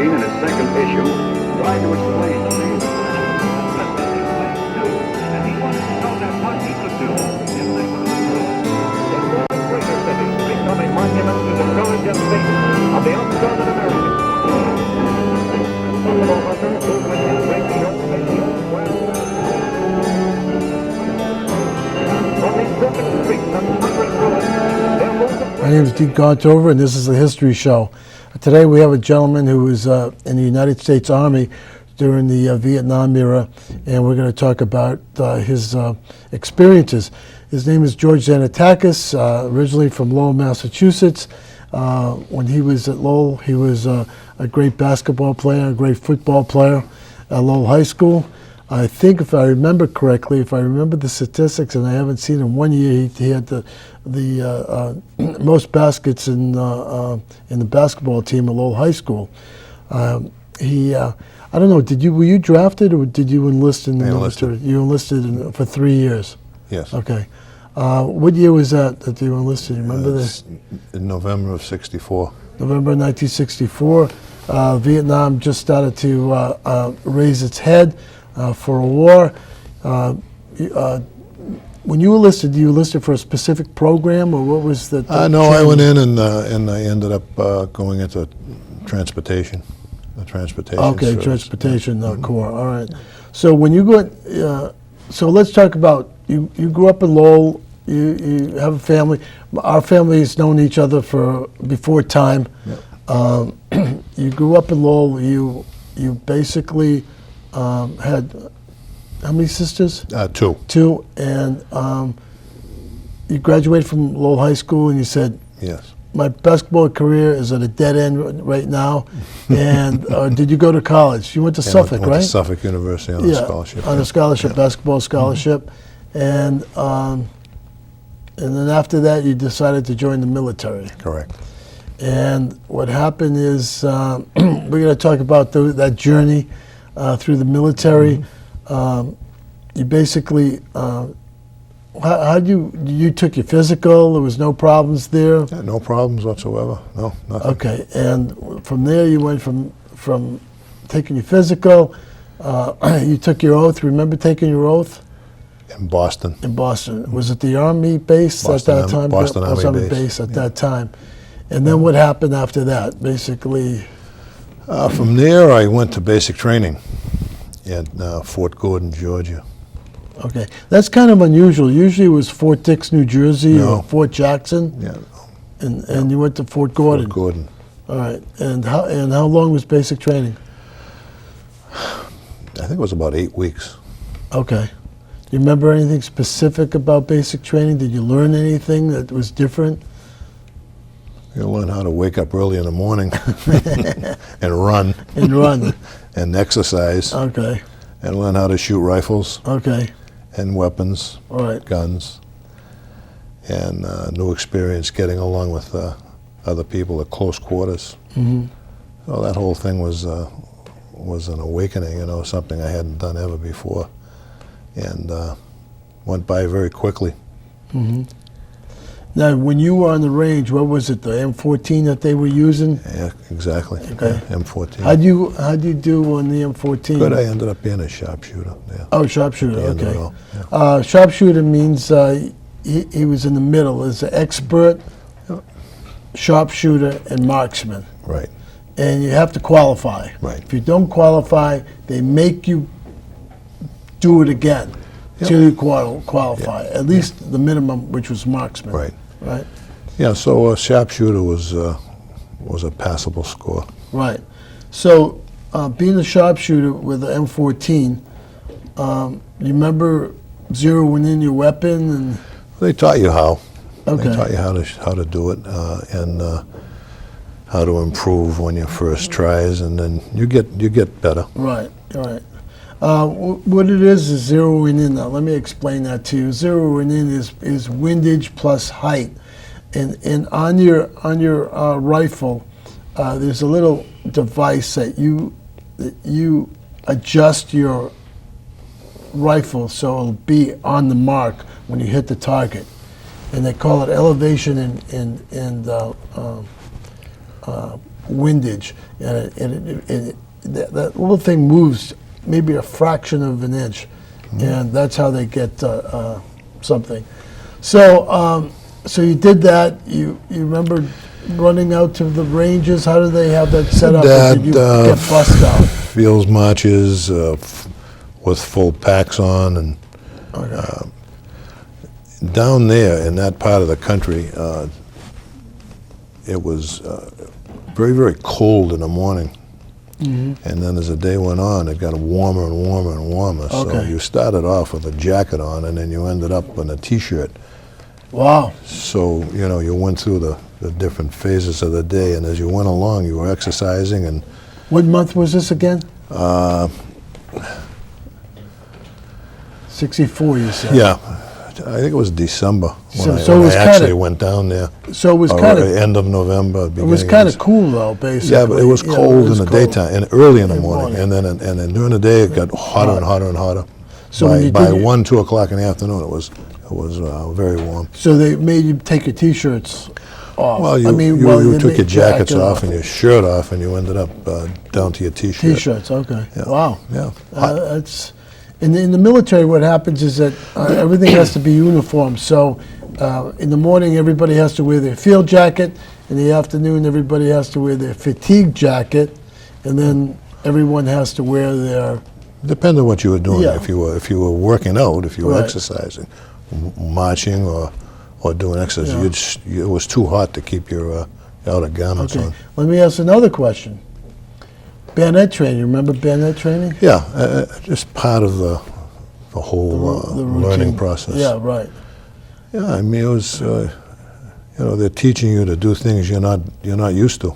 magazine in its second issue tried to explain to me. And he wanted to know that what he could do if they would in one greater city, become a monument to the courage and faith of the unsouthern Americans. Buffalo hunters who would break the old West. From these broken streets and hungry bullets, there moves a... My name is Dean Contover, and this is the History Show. Today we have a gentleman who was in the United States Army during the Vietnam era, and we're going to talk about his experiences. His name is George Tzanetakos, originally from Lowell, Massachusetts. When he was at Lowell, he was a great basketball player, a great football player at Lowell High School. I think, if I remember correctly, if I remember the statistics, and I haven't seen him, one year he had the most baskets in the basketball team at Lowell High School. I don't know. Were you drafted or did you enlist in the military? You enlisted for 3 years. Yes. Okay. What year was that you enlisted? You remember this? In November of '64. November 1964. Vietnam just started to raise its head for a war. When you enlisted for a specific program, or what was the No, I went in and I ended up going into transportation. The transportation. Okay, service. Transportation Corps. All right. So when you go, so let's talk about you. You grew up in Lowell. You have a family. Our family has known each other for before time. Yep. You grew up in Lowell. You basically had how many sisters? Two. Two, and you graduated from Lowell High School, and you said, Yes. My basketball career is at a dead end right now. And did you go to college? You went to Suffolk, went right? to Suffolk University on a scholarship. On a scholarship, basketball scholarship. And then after that, you decided to join the military. Correct. And what happened is, we're going to talk about that journey through the military. You basically, how you took your physical? There was no problems there? Yeah, no problems whatsoever. No, nothing. Okay, and from there you went from taking your physical, you took your oath. Remember taking your oath? In Boston. In Boston. Was it the Army base at that time? Boston Army base at that time. And then what happened after that, basically? From there, I went to basic training at Fort Gordon, Georgia. Okay, that's kind of unusual. Usually it was Fort Dix, New Jersey, or Fort Jackson. Yeah. And you went to Fort Gordon. Fort Gordon. All right. And how long was basic training? I think it was about 8 weeks. Okay. Do you remember anything specific about basic training? Did you learn anything that was different? You learn how to wake up early in the morning and run. And run. And exercise. Okay. And learn how to shoot rifles. Okay. And weapons. All right. Guns. And new experience getting along with other people at close quarters. Mm-hmm. So that whole thing was an awakening, something I hadn't done ever before. And went by very quickly. Mm-hmm. Now, when you were on the range, what was it, the M14 that they were using? Yeah, exactly. Okay. Yeah, M14. How'd you do on the M14? Good, I ended up being a sharpshooter. Yeah. Oh, sharpshooter, okay. Yeah. Sharpshooter means he was in the middle. As an expert, sharpshooter, and marksman. Right. And you have to qualify. Right. If you don't qualify, they make you do it again till you qualify. At least the minimum, which was marksman. Right. Right. Yeah. So a sharpshooter was a passable score. Right. So being a sharpshooter with the M14, you remember zeroing in your weapon and. They taught you how. Okay. They taught you how to do it and how to improve on your first tries, and then you get better. Right. Right. What it is zeroing in. Now, let me explain that to you. Zeroing in is windage plus height, and on your rifle, there's a little device that you adjust your rifle so it'll be on the mark when you hit the target, and they call it elevation and windage, and that little thing moves maybe a fraction of an inch, and that's how they get something. So, so you did that. You remember running out to the ranges? How did they have that set up? Or did you get bussed out? Fields marches with full packs on, and Okay. down there in that part of the country, it was very, very cold in the morning. And then as the day went on, it got warmer and warmer and warmer. So Okay. you started off with a jacket on, and then you ended up in a T-shirt. Wow. So, you know, you went through the different phases of the day, and as you went along, you were exercising. And What month was this again? 64, you said. yeah, I think it was December when So- I, so it when was I actually kinda- went down there. So it was Or kind of end of November. it was kind of cool though, basically. Yeah, but it was You know, cold it was in the cold. daytime and early in the In the morning, morning. and then during the day it got hotter and hotter and hotter. So when you by did your- 1, 2 o'clock in the afternoon, it was very warm. So they made you take your T-shirts off. Well, you, I mean, you, well, you they took made your jackets jacket off and your shirt off, and you ended up down to your T-shirt. T-shirts. Okay. Yeah. Wow. Yeah. Hot. That's in the military. What happens is that everything has to be uniform. So in the morning, everybody has to wear their field jacket. In the afternoon, everybody has to wear their fatigue jacket, and then everyone has to wear their. Depending on what you were doing, Yeah. if you were working out, if you were Right. exercising, marching or doing exercise, Yeah. it was too hot to keep your outer garments Okay. on. Let me ask another question. Bayonet training. Remember bayonet training? Yeah, just part of the whole The learning routine. process. Yeah. Right. Yeah, I mean it was, they're teaching you to do things you're not used to,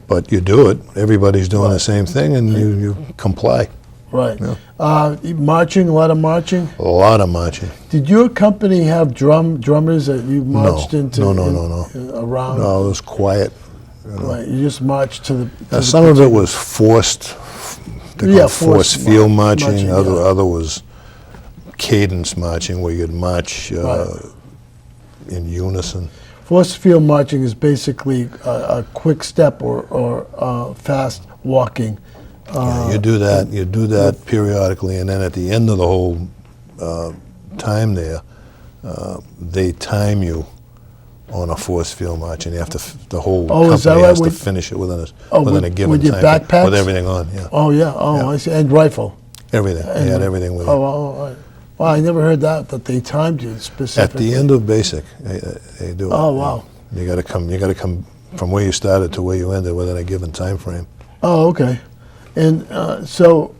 but you do it. Everybody's doing the same thing, and you comply. Right. Yeah. Marching. A lot of marching. A lot of marching. Did your company have drummers that you marched into? No. Around. No, it was quiet. Right. You just marched to the. Now, some of it was forced. They call Yeah, it forced forced field marching, marching. yeah. Other was cadence marching, where you'd march Right. in unison. Forced field marching is basically a quick step or fast walking. Yeah, you do that. You do that periodically, and then at the end of the whole time there, they time you on a forced field march, and you have to. The whole Oh, is that company right? has to With- finish it within with- a given with your time backpacks? with everything on. Yeah, Oh yeah. Oh, Yeah. I see. And rifle. everything. They had everything with Oh, it. oh, right. Well, I never heard that they timed you At specifically. the end of basic, they do it. Oh, wow. You got to come. You got to come from where you started to where you ended within a given time frame. Oh, okay. And so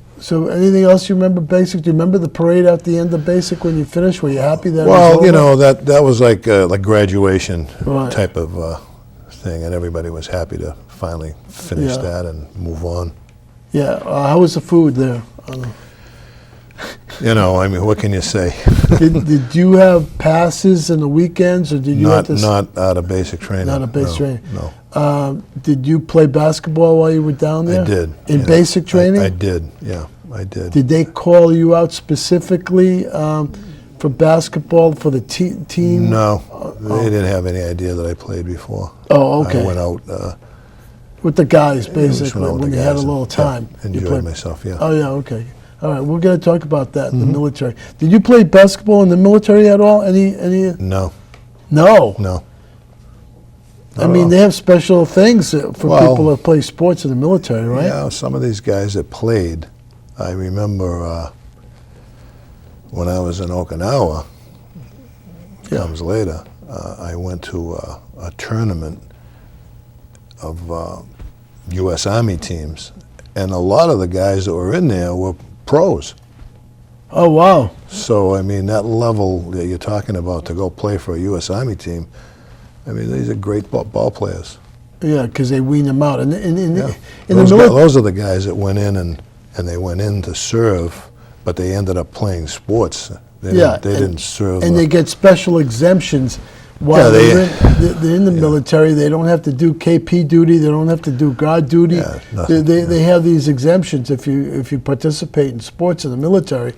anything else you remember basic? Do you remember the parade at the end of basic when you finished? Were you happy that it was Well, over? you know that was like graduation Right. type of thing, and everybody was happy to finally finish Yeah. that and move on. Yeah. How was the food there? You know, I mean, what can you say? Did you have passes in the weekends, or did you have to? Not out of basic training. Not a basic training. No, Did you play basketball while you were down there? I did. In Yeah. basic training? I did. Yeah, I did. Did they call you out specifically for basketball for the team? No, they didn't have any idea that I played before. Oh, okay. I went out. With the guys, just basically, went out with when the you had a guys and, little time. yeah, you enjoyed played- myself. Yeah. Oh, yeah, okay. All right, we're going to talk about that in the military. Did you play basketball in the military at all? Any? No. No. No. I mean, they have special things for Well, people that play sports in the military, right? Yeah, some of these guys that played, I remember when I was in Okinawa, comes later, I went to a tournament of U.S. Army teams, and a lot of the guys that were in there were pros. Oh, wow. So, I mean, that level that you're talking about to go play for a U.S. Army team, I mean, these are great ball players. Yeah, because they wean them out. And in Yeah. the Those, military, those are the guys that went in and they went in to serve, but they ended up playing sports. They didn't serve. and they get special exemptions while Yeah, they're in the military. They don't have to do KP duty. They don't have to do guard duty. Yeah, nothing, They have these exemptions if you participate in sports in the military.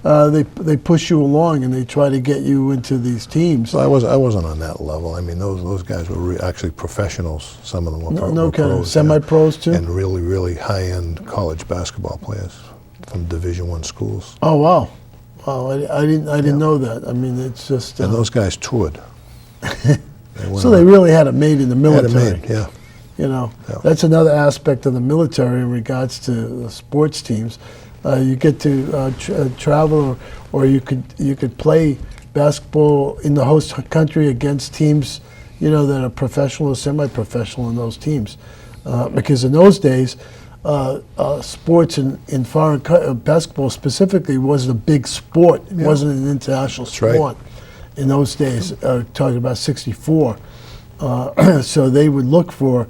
they push you along and they try to get you into these teams. So I wasn't on that level. I mean, those guys were actually professionals. Some of them were, No were pros, kidding. Semi-pros too? and really high-end college basketball players from Division I schools. Oh, wow. Wow, I didn't know that. I mean, it's just... And those guys toured. So they really had it made in the military. Had it made, yeah. You know, Yeah. that's another aspect of the military in regards to the sports teams. You get to travel, or you could play basketball in the host country against teams, you know, that are professional or semi-professional in those teams. Because in those days, sports in foreign basketball specifically wasn't a big sport. It wasn't an international sport. right. In those days, talking about '64. So they would look for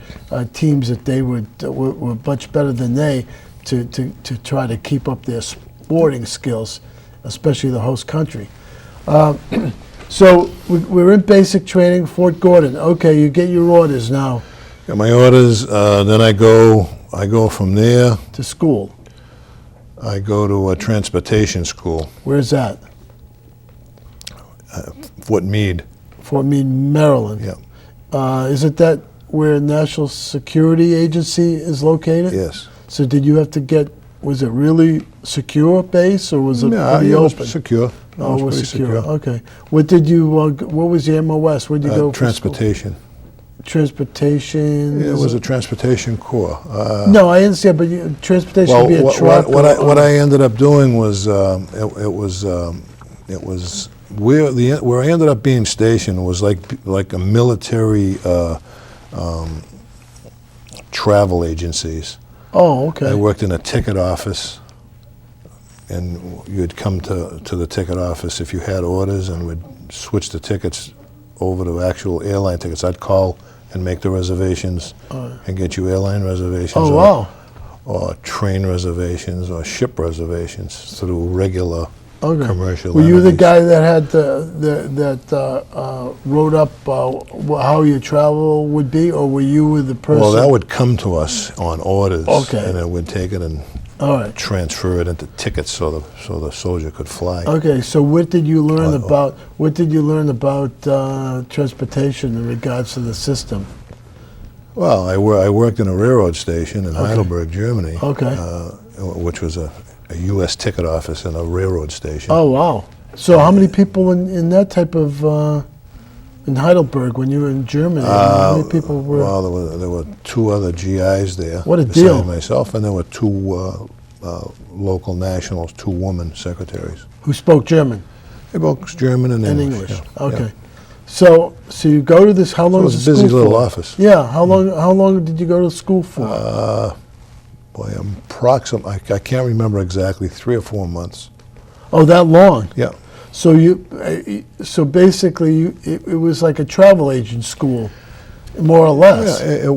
teams that they were much better than they to try to keep up their sporting skills, especially the host country. So we're in basic training, Fort Gordon. Okay, you get your orders now. Got my orders. Then I go from there. To school. I go to a transportation school, Where's that? Fort Meade. Fort Meade, Maryland. Yeah. Is it that where National Security Agency is located? Yes. So did you have to get? Was it really secure base or was it pretty it open? was secure. Oh, it was pretty secure. Okay. What did you? What was your MOS? Where did you go? Transportation. For school? Transportation. It was a transportation corps. No, I understand, but transportation Well, would be a truck. what I ended up doing was where I ended up being stationed was like a military travel agencies. Oh, okay. I worked in a ticket office, and you'd come to the ticket office if you had orders, and we'd switch the tickets over to actual airline tickets. I'd call and make the reservations and get you airline reservations. Oh, wow. Or train reservations or ship reservations through regular commercial. Were you the entities. guy that had that wrote up how your travel would be, or were you the person? Well, that would come to us on orders, Okay. and then we'd take it and All right. transfer it into tickets so the soldier could fly. Okay, so what did you learn Oh. about? What did you learn about transportation in regards to the system? Well, I worked in a railroad station in Heidelberg, Germany, Okay. which was a U.S. ticket office and a railroad station. Oh, wow. So how many people in that type of, in Heidelberg when you were in Germany? How many people were? Well, there were two other GIs there. What a beside deal. myself, and there were two local nationals, two women secretaries. Who spoke German They both German and and English. English? yeah, Okay. yeah. So you go to this, how long So it was was the a busy school little for? office. Yeah, how long did you go to school for? Boy, approximately, I can't remember exactly, 3 or 4 months. Oh, that long? Yeah. So so basically, it was like a travel agent school, more or less. Yeah,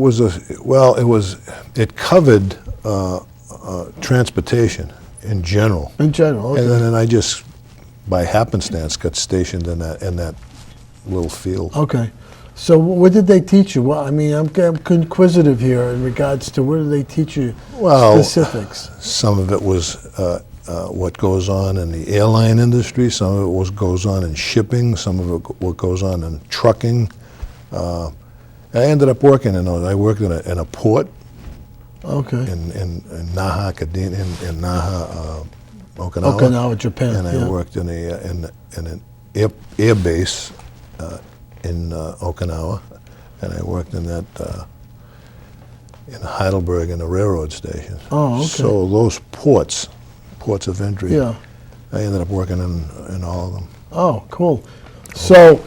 it covered transportation in general. In general, okay. And then I just, by happenstance, got stationed in that little field. Okay. So what did they teach you? Well, I mean, I'm inquisitive here in regards to what did they teach you specifics? Some of it was what goes on in the airline industry. Some of it goes on in shipping. Some of it what goes on in trucking. I ended up working in those. I worked in a port. Okay. In Naha, in Naha, Okinawa. Okinawa, Japan. And I worked in an air base in Okinawa, and I worked in that in Heidelberg in a railroad station. Oh, okay. So those ports of entry. Yeah. I ended up working in all of them. Oh, cool. So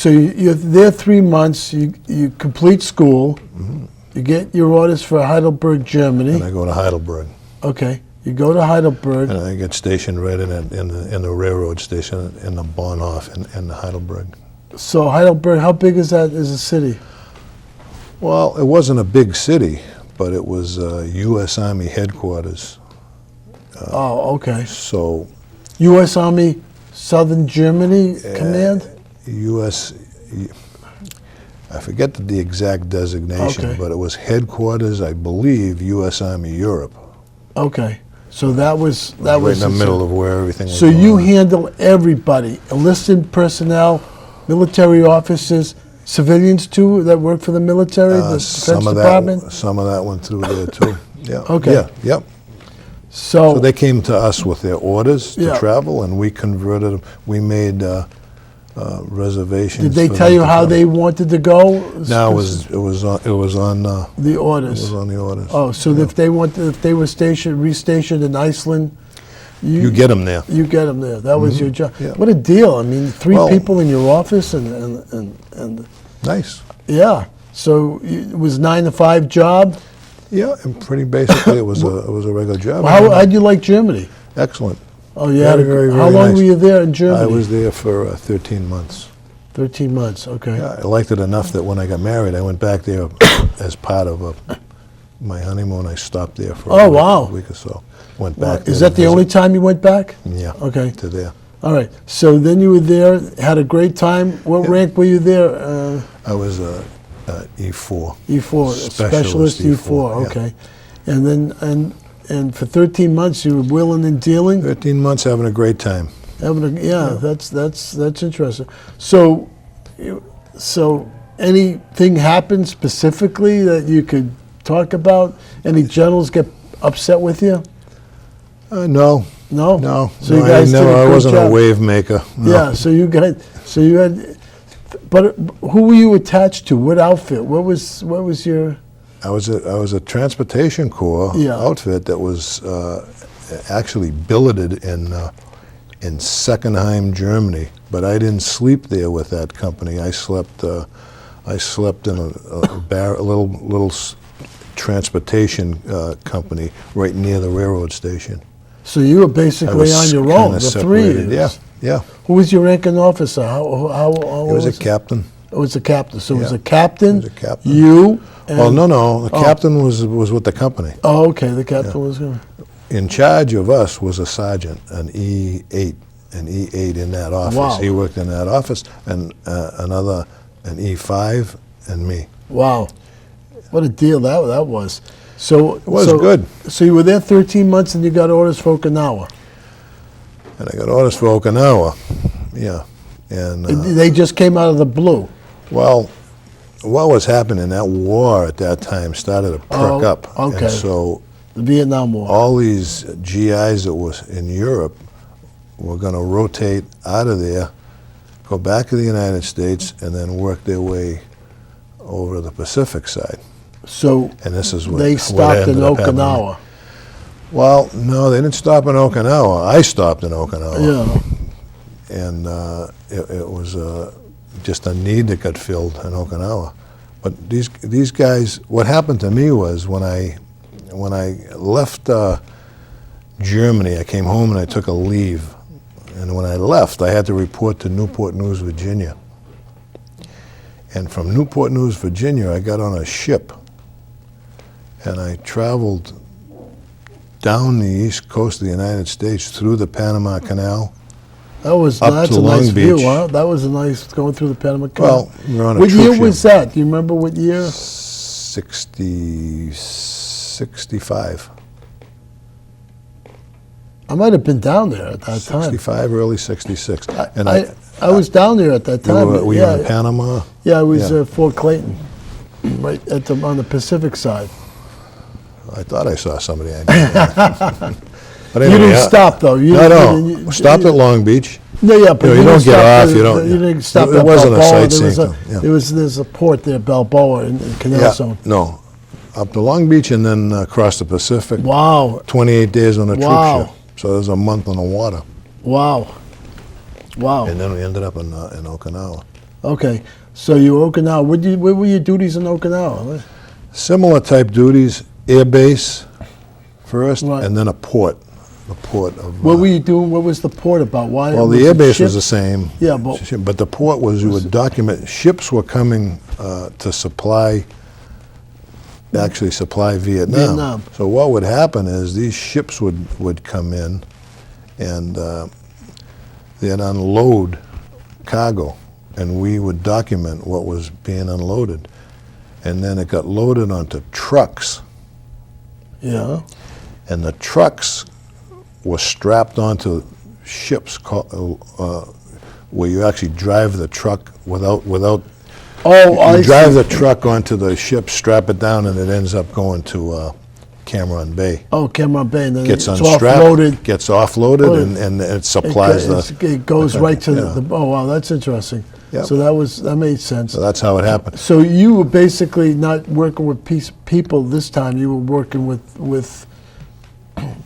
you're there 3 months. You complete school. Mm-hmm. You get your orders for Heidelberg, Germany. And I go to Heidelberg. Okay. You go to Heidelberg. And I get stationed right in the railroad station in the Bahnhof in Heidelberg. So Heidelberg, how big is that as a city? Well, it wasn't a big city, but it was U.S. Army headquarters. Oh, okay. So U.S. Army Southern Germany Command? U.S. I forget the exact designation, Okay. but it was headquarters, I believe, U.S. Army Europe. Okay. So that was right in the middle of where everything was So going you on. handle everybody, enlisted personnel, military officers, civilians too that work for the military, the Defense Some of Department? some of that went through there too. Yeah. Okay. Yeah. Yep. So, So they came to us with their orders to Yeah. travel, and we converted them. We made reservations. did they for tell them you to how come. they wanted to go? No, it was on The orders. the orders. Oh, so Yeah. if they were restationed in Iceland, You get them there. you get them there. That was your job. Yeah. What a deal! I mean, three Well- people in your office, and Nice. yeah. So it was 9 to 5 job. Yeah, and pretty basically it was a regular job. How'd you like Germany? Excellent. Oh, you Very, had very, how very long nice. were you there in Germany? I was there for 13 months. 13 months. Okay. Yeah, I liked it enough that when I got married, I went back there as part of my honeymoon. I stopped there for Oh, wow. a week or so. Went back. there Is to that the visit. only time you went back? Yeah. Okay. To there. All right. So then you were there, had a great time. What Yeah. rank were you there? I was a E4. E4, Specialist specialist E4. yeah. Okay. And then and for 13 months you were wheeling and dealing. 13 months having a great time. That's interesting. So, so anything happened specifically that you could talk about? Any generals get upset with you? No. No. No. So no, you guys did a I good wasn't job. a wave maker. No. Yeah. So you had. But who were you attached to? What outfit? What was your? I was a transportation corps Yeah. outfit that was actually billeted in Seckenheim, Germany, but I didn't sleep there with that company. I slept in a little transportation company right near the railroad station. So you were I basically was on your kinda own, the three of separated. you. Yeah, yeah. Who was your ranking officer? How It was a captain. It was a captain. So it was Yeah. a captain. It was a captain. You. And, Well, no. The captain was with the company. Oh, okay. The captain was going. In charge of us was a sergeant, an E8 in that office. Wow. He worked in that office, and an E5, and me. Wow, what a deal that was. So it was good. So you were there 13 months, and you got orders for Okinawa. And I got orders for Okinawa, yeah. And They just came out of the blue. well, what was happening? That war at that time started to perk Oh, up, okay. and so The Vietnam War. all these GIs that was in Europe were going to rotate out of there, go back to the United States, and then work their way over to the Pacific side. So And this is what they what stopped in ended up happening. Okinawa. Well, no, they didn't stop in Okinawa. I stopped in Okinawa. Yeah. And it was just a need that got filled in Okinawa. But these guys, what happened to me was when I left Germany, I came home and I took a leave. And when I left, I had to report to Newport News, Virginia. And from Newport News, Virginia, I got on a ship. And I traveled down the east coast of the United States through the Panama Canal. That's Up a to Long nice view, Beach. huh? That was a nice going through the Panama Canal. Well, we were on a What troop year ship. was that? Do you remember what year? 65. I might have been down there at that time. 65, early 66. And I was down there at that time. were you yeah, in Panama? yeah, I was Yeah. Fort Clayton, right on the Pacific side. I thought I saw somebody I knew. But You anyway, didn't stop though. You No, didn't- no. Stopped at Long Beach. No, yeah, but You don't didn't get stop off, at- you don't- You didn't stop It at wasn't a Balboa. sightseeing thing, yeah. There's a port there, Balboa, in Canal Yeah, Zone. no. Up to Long Beach and then across the Pacific. Wow, 28 days on a troop Wow. ship. So there's a month on the water. wow, wow. And then we ended up in Okinawa. Okay, so you were Okinawa. What were your duties in Okinawa? Similar type duties, air base first, Right. and then a port. The port of. What were you doing? What was the port about? Why? Well, was the air it base was ships? the same. Yeah, but- But the port was you would document, ships were coming to supply Vietnam. Vietnam. So what would happen is these ships would come in and they'd unload cargo, and we would document what was being unloaded. And then it got loaded onto trucks, Yeah. and the trucks were strapped onto ships where you actually drive the truck without. Oh, I You drive see. the truck onto the ship, strap it down, and it ends up going to Cameron Bay. Oh, Cameron Bay, and then Gets it's unstrapped, offloaded. gets offloaded, Oh, and it supplies It goes right to yeah. the. Oh, wow, that's interesting. Yep. So that made sense. So that's how it happened. So you were basically not working with people this time. You were working with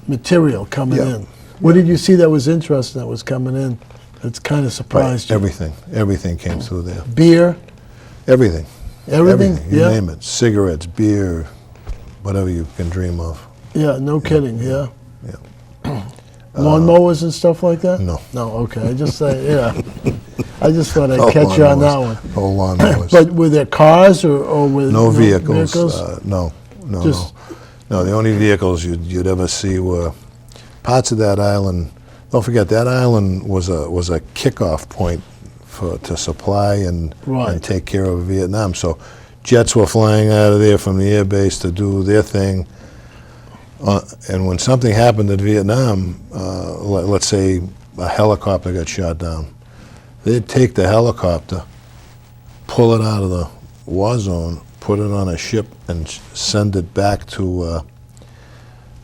material coming Yeah. in. What did you see that was interesting that was coming in? That's kind of surprised you. Everything came through there. Beer, Everything. everything. You Yeah. name it. Cigarettes, beer, whatever you can dream of. Yeah. No kidding. Yeah. Yeah. Lawnmowers and stuff like that. No. No. Okay. I just say yeah. I just thought I'd No catch you on that lawnmowers. one. No lawnmowers. But were there cars or with no vehicles. vehicles? No. Just- No. The only vehicles you'd ever see were parts of that island. Don't forget that island was a kickoff point to supply and Right. take care of Vietnam. So jets were flying out of there from the air base to do their thing. And when something happened in Vietnam, let's say a helicopter got shot down, they'd take the helicopter, pull it out of the war zone, put it on a ship, and send it back to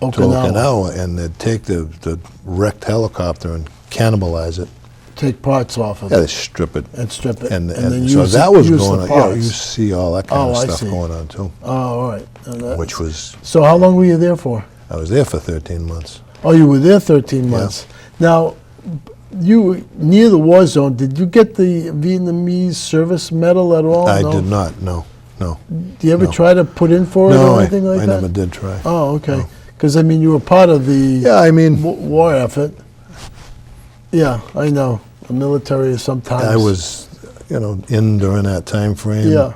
Okinawa, and they'd take the wrecked helicopter and cannibalize it. Take parts off of Yeah, they it strip it. and strip it, And then so use that the, was use going the on. Yeah, parts. you see all that kind of I stuff see. going on too, Oh, all right. which was, So how long were you there for? I was there for 13 months. Oh, you were there 13 months. Now, you were near the war zone. Did you get the Vietnamese Service Medal at all? I No? did not, no. Do you ever no. try to put in for it No, or anything like I that? never did try. Oh, okay. No. Because, I mean, you were part of the Yeah, I mean, war effort. Yeah, I know. The military is sometimes... I was, in during that time frame. Yeah,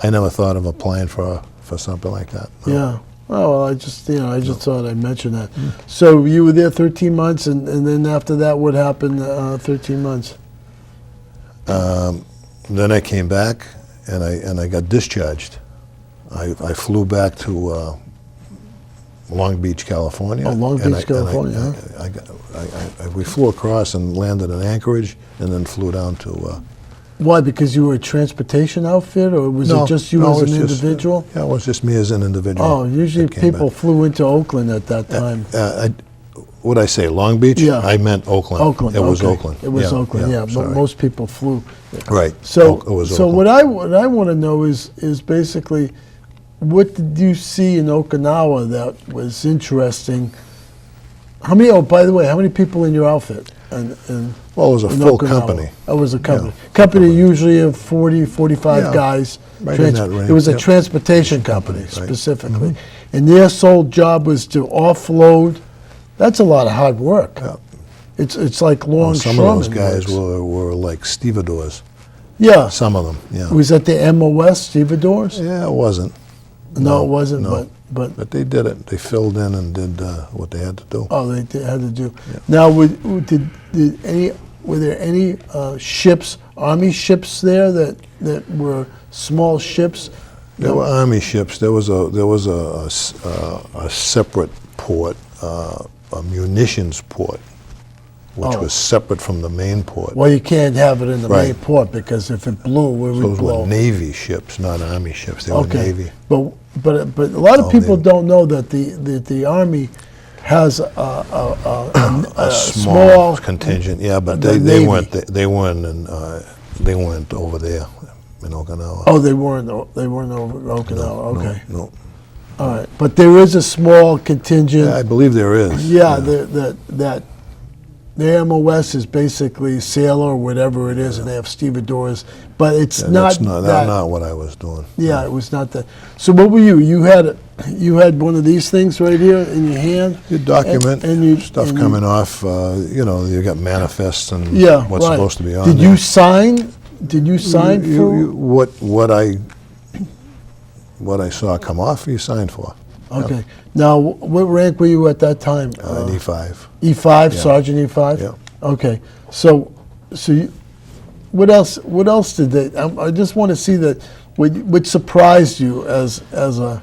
I never thought of applying for something like that. No. yeah. Oh, well, I just thought I'd mention that. So you were there 13 months, and then after that, what happened 13 months? Then I came back, and I got discharged. I flew back to Long Beach, California. Oh, Long and Beach, California, we flew across and landed in Anchorage, and then flew down to. Why? Because you were a transportation outfit, or was it just you no, as it's an just, individual? Yeah, it was just me as an individual. Oh, usually that came people back. flew into Oakland at that time. What'd I say, Long Beach? Yeah. I meant Oakland. Oakland. It was okay. Oakland. It was Oakland. Yeah, but sorry. most people flew. Right. So, it was so Oakland. what I want to know is basically, what did you see in Okinawa that was interesting? How many? Oh, by the way, how many people in your outfit? Well, it was a in full Okinawa? company. It was a company. Yeah, Company usually of 40, 45 Yeah, guys. right in that range, It was a yep. transportation company Right. Mm-hmm. specifically, and their sole job was to offload. That's a lot of hard work. Yeah. It's like long. Some of those shoreman guys works. were like stevedores. Yeah. Some of them, yeah. Was that the MOS stevedores? Yeah, it wasn't. No, it wasn't. No. But But they did it. They filled in and did what they had to do. oh, they had to do. Now, were there any ships, Army ships there that were small ships? There were Army ships. There was a separate port, a munitions port, which Oh. was separate from the main port. Well, you can't have it in the main Right. port because if it blew, where would Those blow? were Navy ships, not Army ships. They were Okay, Navy. but a lot of Oh, people they- don't know that the Army has a small contingent. Yeah, but the they Navy. weren't. They weren't over there in Okinawa. Oh, they weren't over Okinawa. Okay, No. all right. But there is a small contingent. Yeah, I believe there is. Yeah, that the MOS is basically sailor or whatever it is, and they have stevedores, but it's Yeah, not that's not, that. not what I was doing. Yeah, it was not that. So what were you? You had one of these things right here in your hand. You document And you- stuff and you- coming off. You got manifests and Yeah, what's right. supposed to be on Did there. you sign? Did you sign for? What I saw come off, you signed for. Okay. Now, what rank were you at that time? An E5. E5, Yeah. Sergeant E5. Yeah. Okay. So what else? What else did they? I just want to see that. What surprised you as a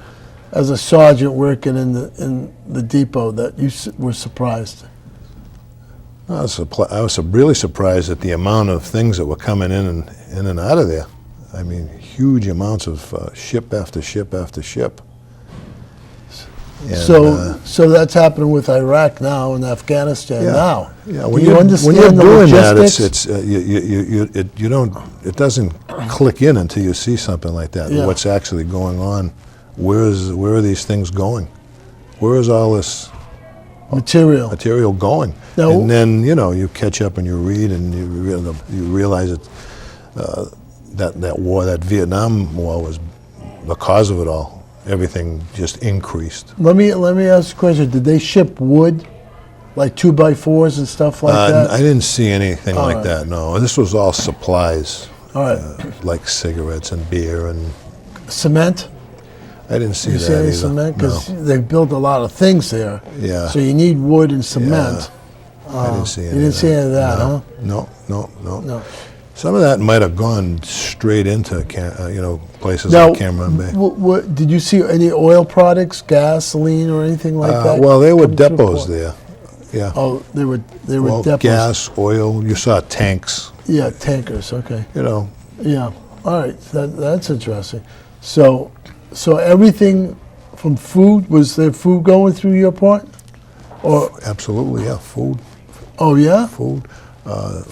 as a sergeant working in the depot that you were surprised? I was really surprised at the amount of things that were coming in and out of there. I mean, huge amounts of ship after ship after ship. And, so that's happening with Iraq now and Afghanistan now. Yeah, Do you understand the doing logistics? that, you don't. It doesn't click in until you see something like that. Yeah. What's actually going on? Where are these things going? Where is all this material going? Now, and then you catch up and you read and you realize that war, that Vietnam War, was the cause of it all. Everything just increased. Let me ask you a question. Did they ship wood, like 2x4s and stuff like that? I didn't see anything like right. that. No, this was all supplies. All right. Like cigarettes and beer and Cement? I didn't see You that see any either. cement? Because No. they built a lot of things there. Yeah. So you need wood and cement. I didn't see any. You didn't see any of that, huh? No. No. Some of that might have gone straight into places Now, like Cameron Bay. Did you see any oil products, gasoline, or anything like that? Well, there were coming through depots port? there. Yeah. Oh, they were Well, depots. gas, oil. You saw tanks. Yeah, tankers. Okay. Yeah. All right. That's interesting. So everything from food, was there food going through your port? Or Absolutely, yeah. Food. oh yeah. Food. A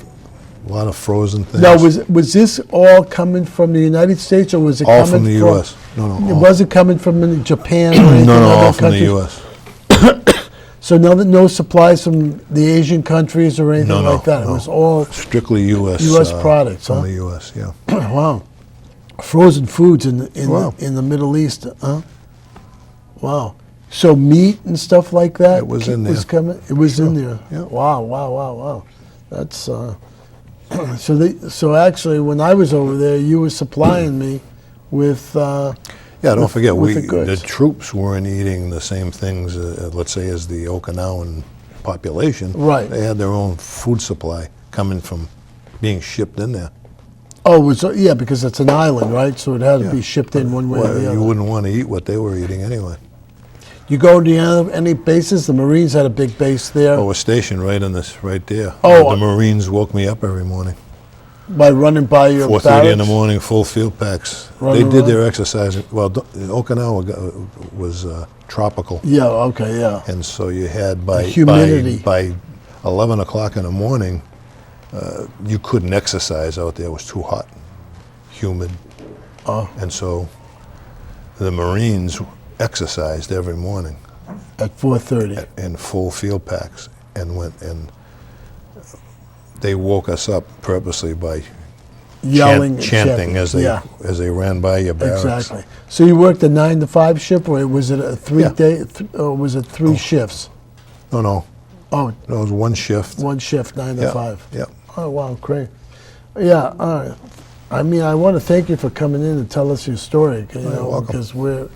lot of frozen things. Now was this all coming from the United States or was it all coming from the U.S. No. It all. wasn't coming from Japan or anything. No, other all from the countries? U.S. So no supplies from the Asian countries or anything No, like that. no. It was all Strictly U.S. U.S. products, From huh? the U.S. Yeah. wow. Frozen foods in Wow. the Middle East, huh? Wow. So meat and stuff like that It was in there. coming. It was in there. Yeah. Wow. That's so actually when I was over there, you were supplying me with Yeah, don't forget, with the the goods. troops weren't eating the same things, let's say, as the Okinawan population. Right. They had their own food supply coming from being shipped in there. Oh, yeah, because it's an island, right? So it had to Yeah. be shipped in one way or Well, the you other. wouldn't want to eat what they were eating anyway. You go to any bases? The Marines had a big base there. Oh, we're stationed right there. Oh, The Marines woke me up every morning. By running by your 4:30 in the barracks? morning, full field packs. Running They did around? their exercise. Well, Okinawa was tropical. Yeah, okay, yeah. And so you had by humidity. by 11 o'clock in the morning, you couldn't exercise out there. It was too hot, humid. And so the Marines exercised every morning At 4:30. in full field packs and they woke us up purposely by Yelling and chanting as they ran by your barracks. Exactly. So you worked a 9 to 5 shift, or was it a 3-day, or was it 3 shifts? No, Oh, it was one shift. one shift, 9 to Yeah, 5. yeah. Oh, wow, great. Yeah, all right. I mean, I want to thank you for coming in and tell us your story, welcome. because we're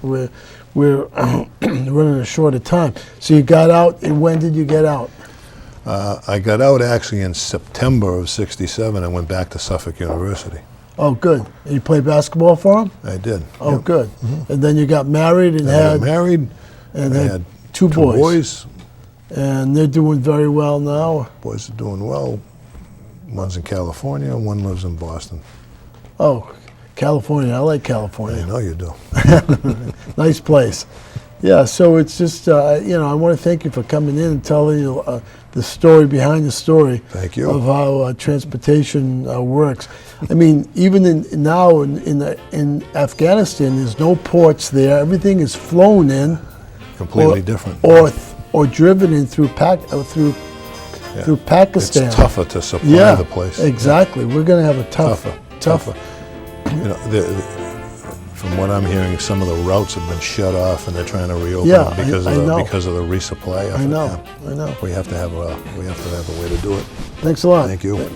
running a short of time. So you got out, and when did you get out? I got out actually in September of '67. I went back to Suffolk University. Oh, good. And you played basketball for him? I did. Oh, Yep. good. And then you got married and I got had married. and I had had two two boys. boys. And they're doing very well now. Boys are doing well. One's in California, one lives in Boston. Oh, California. I like I California. know you do. Nice place. Yeah, so it's just, I want to thank you for coming in and telling you the story behind the story. Thank you. Of how transportation works. I mean, even now in Afghanistan, there's no ports there. Everything is flown in. Completely different. Or driven in through through Pakistan. It's tougher to supply the place. Exactly. We're going to have a tougher. You know, from what I'm hearing, some of the routes have been shut off, and they're trying to reopen Yeah, them because I of know. the resupply effort. I know. Yeah. I know. We have to have a way to do it. Thanks a lot. Thank you.